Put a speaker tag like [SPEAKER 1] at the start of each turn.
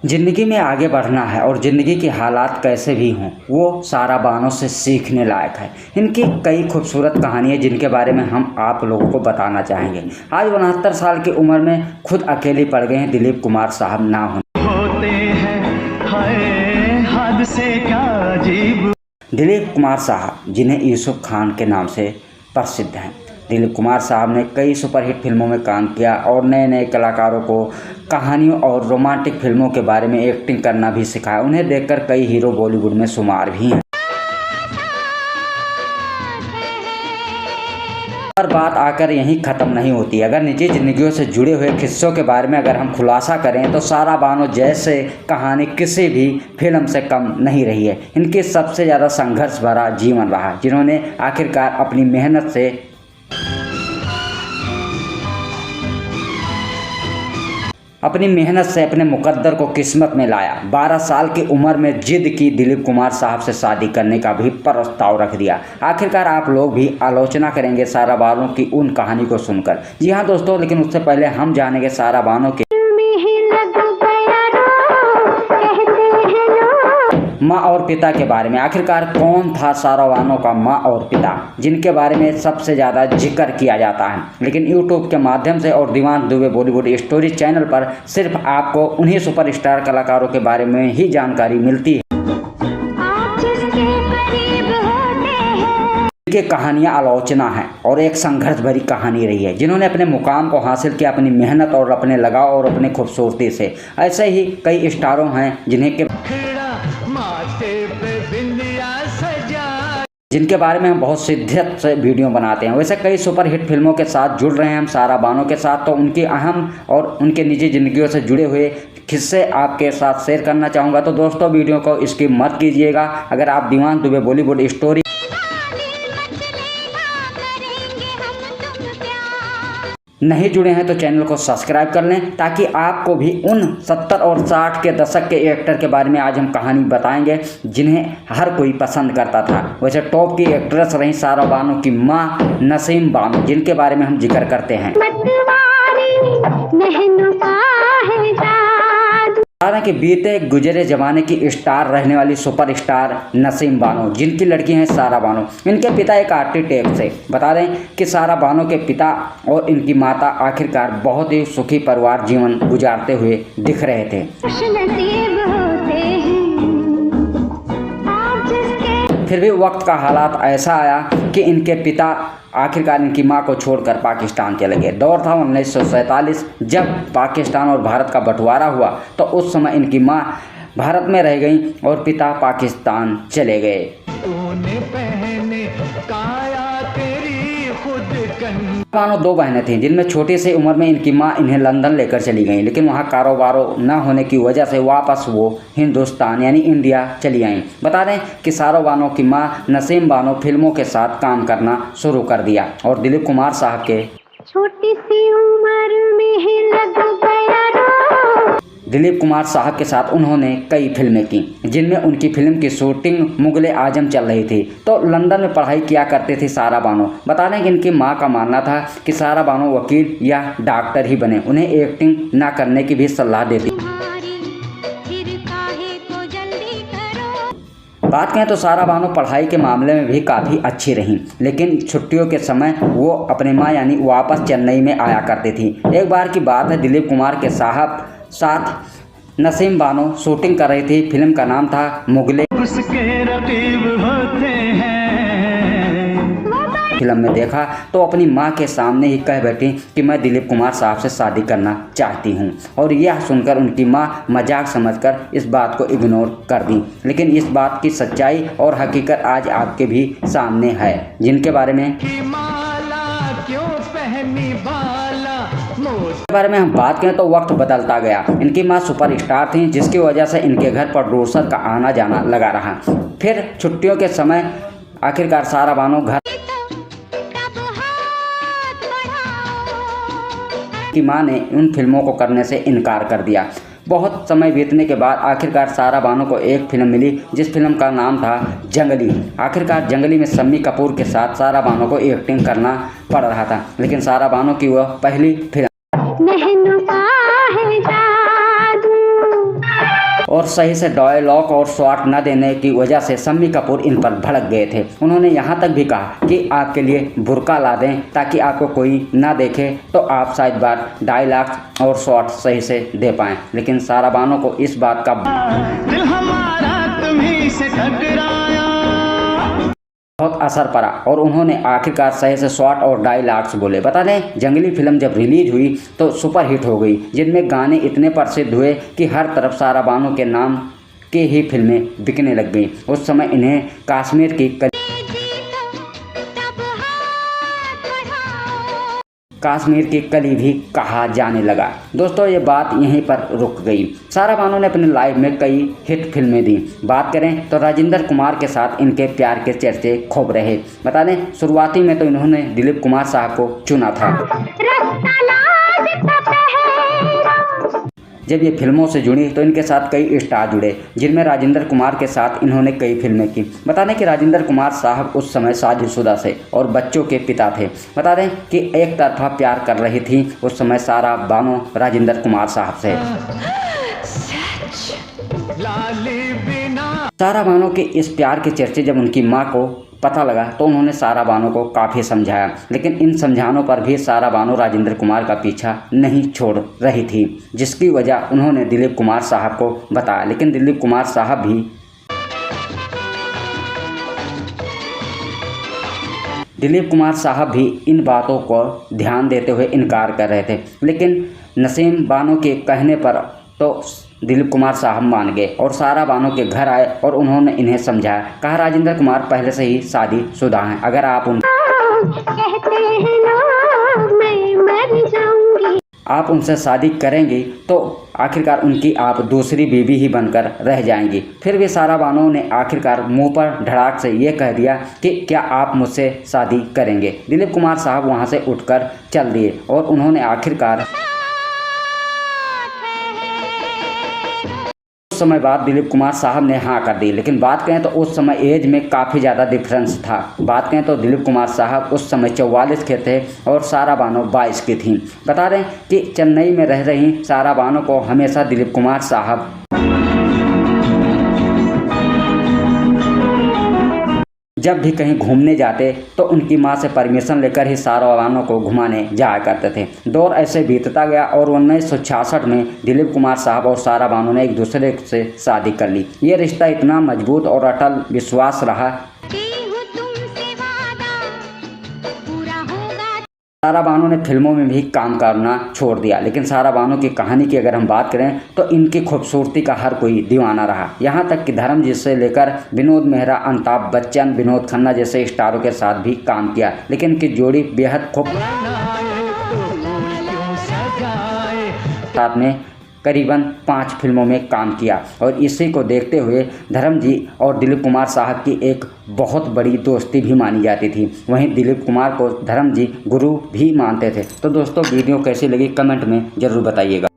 [SPEAKER 1] ज़िंदगी में आगे बढ़ना है और ज़िंदगी के हालात कैसे भी हों वो सारा बानो से सीखने लायक है। इनकी कई खूबसूरत कहानियाँ जिनके बारे में हम आप लोगों को बताना चाहेंगे। आज 69 साल की उम्र में खुद अकेले पड़ गए हैं दिलीप कुमार साहब ना होते हैं, हाय हादसे क्या अजीब। दिलीप कुमार साहब जिन्हें यूसुफ खान के नाम से प्रसिद्ध हैं। दिलीप कुमार साहब ने कई सुपरहिट फिल्मों में काम किया और नए नए कलाकारों को कहानियों और रोमांटिक फिल्मों के बारे में एक्टिंग करना भी सिखाया। उन्हें देखकर कई हीरो बॉलीवुड में शुमार भी हैं। पर बात आकर यहीं ख़त्म नहीं होती। अगर निजी ज़िंदगियों से जुड़े हुए किस्सों के बारे में अगर हम खुलासा करें तो सारा बानो जैसे कहानी किसी भी फिल्म से कम नहीं रही है। इनकी सबसे ज़्यादा संघर्ष भरा जीवन रहा, जिन्होंने आखिरकार अपनी मेहनत से अपने मुकद्दर को किस्मत में लाया। 12 साल की उम्र में जिद की, दिलीप कुमार साहब से शादी करने का भी प्रस्ताव रख दिया। आखिरकार आप लोग भी आलोचना करेंगे सारा बानो की उन कहानी को सुनकर। जी हाँ दोस्तों, लेकिन उससे पहले हम जानेंगे सारा बानो के माँ और पिता के बारे में। आखिरकार कौन था सारा बानो का माँ और पिता, जिनके बारे में सबसे ज़्यादा जिक्र किया जाता है। लेकिन यूट्यूब के माध्यम से और दीवान दुबे बॉलीवुड स्टोरी चैनल पर सिर्फ आपको उन्हीं सुपरस्टार कलाकारों के बारे में ही जानकारी मिलती है की कहानियाँ आलोचना है और एक संघर्ष भरी कहानी रही है, जिन्होंने अपने मुकाम को हासिल किया अपनी मेहनत और अपने लगाव और अपने खूबसूरती से। ऐसे ही कई स्टारों हैं जिनके बारे में हम बहुत शिद्दत से वीडियो बनाते हैं। वैसे कई सुपरहिट फिल्मों के साथ जुड़ रहे हैं हम सारा बानो के साथ, तो उनकी अहम और उनके निजी ज़िंदगियों से जुड़े हुए किस्से आपके साथ शेयर करना चाहूँगा। तो दोस्तों वीडियो को स्किप मत कीजिएगा। अगर आप दीवान दुबे बॉलीवुड स्टोरी नहीं जुड़े हैं तो चैनल को सब्सक्राइब कर लें, ताकि आपको भी उन 70 और 60 के दशक के एक्टर के बारे में आज हम कहानी बताएंगे जिन्हें हर कोई पसंद करता था। वैसे टॉप की एक्ट्रेस रही सारा बानो की मां नसीम बानो, जिनके बारे में हम जिक्र करते हैं। कि बीते गुजरे जमाने की स्टार रहने वाली सुपरस्टार नसीम बानो, जिनकी लड़की हैं सारा बानो। इनके पिता एक आर्किटेक्ट थे। बता दें कि सारा बानो के पिता और इनकी माता आखिरकार बहुत ही सुखी परिवार जीवन गुजारते हुए दिख रहे थे। फिर भी वक्त का हालात ऐसा आया कि इनके पिता आखिरकार इनकी मां को छोड़कर पाकिस्तान चले गए। दौर था 1947, जब पाकिस्तान और भारत का बंटवारा हुआ, तो उस समय इनकी मां भारत में रह गई और पिता पाकिस्तान चले गए। मानो 2 बहनें थीं, जिनमें छोटी सी उम्र में इनकी मां इन्हें लंदन लेकर चली गई। लेकिन वहां कारोबारों न होने की वजह से वापस वो हिंदुस्तान यानी इंडिया चली आईं। बता दें कि सारा बानो की मां नसीम बानो फिल्मों के साथ काम करना शुरू कर दिया और दिलीप कुमार साहब के छोटी सी उम्र में ही लग गया। दिलीप कुमार साहब के साथ उन्होंने कई फिल्में की, जिनमें उनकी फिल्म की शूटिंग मुगले आजम चल रही थी। तो लंदन में पढ़ाई किया करती थी सारा बानो। बता दें कि इनकी मां का मानना था कि सारा बानो वकील या डॉक्टर ही बने, उन्हें एक्टिंग ना करने की भी सलाह देती। बात करें तो सारा बानो पढ़ाई के मामले में भी काफ़ी अच्छी रहीं, लेकिन छुट्टियों के समय वो अपने माँ यानी वापस चेन्नई में आया करती थी। एक बार की बात है, दिलीप कुमार के साथ नसीम बानो शूटिंग कर रही थी। फिल्म का नाम था मुगले। फिल्म में देखा तो अपनी मां के सामने ही कह बैठी कि मैं दिलीप कुमार साहब से शादी करना चाहती हूं, और यह सुनकर उनकी मां मजाक समझकर इस बात को इग्नोर कर दी। लेकिन इस बात की सच्चाई और हकीकत आज आपके भी सामने है, जिनके बारे में बारे में हम बात करें तो वक्त बदलता गया। इनकी मां सुपरस्टार थी, जिसकी वजह से इनके घर प्रोड्यूसर का आना जाना लगा रहा। फिर छुट्टियों के समय आखिरकार सारा बानो घर की मां ने उन फिल्मों को करने से इनकार कर दिया। बहुत समय बीतने के बाद आखिरकार सारा बानो को एक फिल्म मिली, जिस फिल्म का नाम था जंगली। आखिरकार जंगली में शम्मी कपूर के साथ सारा बानो को एक्टिंग करना पड़ रहा था, लेकिन सारा बानो की वह पहली फिल्म और सही से डायलॉग और शॉट न देने की वजह से शम्मी कपूर इन पर भड़क गए थे। उन्होंने यहाँ तक भी कहा कि आपके लिए बुर्का ला दें ताकि आपको कोई ना देखे तो आप शायद बार डायलॉग और शॉट सही से दे पाएँ। लेकिन सारा बानो को इस बात का दिल हमारा तुम्हीं से टकराया बहुत असर पड़ा और उन्होंने आखिरकार सही से शॉट और डायलॉग्स बोले। बता दें जंगली फिल्म जब रिलीज हुई तो सुपर हिट हो गई, जिनमें गाने इतने प्रसिद्ध हुए कि हर तरफ सारा बानो के नाम के ही फिल्में बिकने लग गई। उस समय इन्हें कश्मीर की कली भी कहा जाने लगा। दोस्तों ये बात यहीं पर रुक गई। सारा बानो ने अपने लाइफ में कई हिट फिल्में दी। बात करें तो राजेंद्र कुमार के साथ इनके प्यार के चर्चे खूब रहे। बता दें शुरुआती में तो इन्होंने दिलीप कुमार साहब को चुना था। जब ये फिल्मों से जुड़ी तो इनके साथ कई स्टार जुड़े, जिनमें राजेंद्र कुमार के साथ इन्होंने कई फिल्में की। बता दें कि राजेंद्र कुमार साहब उस समय शादीशुदा थे और बच्चों के पिता थे। बता दें कि एक तरफा प्यार कर रही थी उस समय सारा बानो राजेंद्र कुमार साहब से। सारा बानो के इस प्यार के चर्चे जब उनकी माँ को पता लगा तो उन्होंने सारा बानो को काफ़ी समझाया, लेकिन इन समझानों पर भी सारा बानो राजेंद्र कुमार का पीछा नहीं छोड़ रही थी, जिसकी वजह उन्होंने दिलीप कुमार साहब को बताया। लेकिन दिलीप कुमार साहब भी इन बातों को ध्यान देते हुए इनकार कर रहे थे। लेकिन नसीम बानो के कहने पर तो दिलीप कुमार साहब मान गए और सारा बानो के घर आए और उन्होंने इन्हें समझाया। कहा राजेंद्र कुमार पहले से ही शादीशुदा हैं, अगर आप उनसे शादी करेंगी तो आखिरकार उनकी आप दूसरी बीवी ही बनकर रह जाएंगी। फिर भी सारा बानो ने आखिरकार मुंह पर धड़ाक से ये कह दिया कि क्या आप मुझसे शादी करेंगे। दिलीप कुमार साहब वहां से उठकर चल दिए और उन्होंने आखिरकार समय बाद दिलीप कुमार साहब ने हाँ कर दी। लेकिन बात करें तो उस समय एज में काफ़ी ज़्यादा डिफरेंस था। बात करें तो दिलीप कुमार साहब उस समय 44 के थे और सारा बानो 22 की थी। बता दें कि चेन्नई में रह रही सारा बानो को हमेशा दिलीप कुमार साहब जब भी कहीं घूमने जाते तो उनकी मां से परमिशन लेकर ही सारा बानो को घुमाने जाया करते थे। दौर ऐसे बीतता गया और 1966 में दिलीप कुमार साहब और सारा बानो ने एक दूसरे से शादी कर ली। ये रिश्ता इतना मजबूत और अटल विश्वास रहा। सारा बानो ने फिल्मों में भी काम करना छोड़ दिया। लेकिन सारा बानो की कहानी की अगर हम बात करें तो इनकी खूबसूरती का हर कोई दीवाना रहा। यहाँ तक कि धर्मजीत से लेकर विनोद मेहरा, अमिताभ बच्चन, विनोद खन्ना जैसे स्टारों के साथ भी काम किया। लेकिन इनकी जोड़ी बेहद खूब साथ में करीबन 5 फिल्मों में काम किया और इसी को देखते हुए धर्मजीत और दिलीप कुमार साहब की एक बहुत बड़ी दोस्ती भी मानी जाती थी। वहीं दिलीप कुमार को धर्मजीत गुरु भी मानते थे। तो दोस्तों वीडियो कैसी लगी कमेंट में ज़रूर बताइएगा।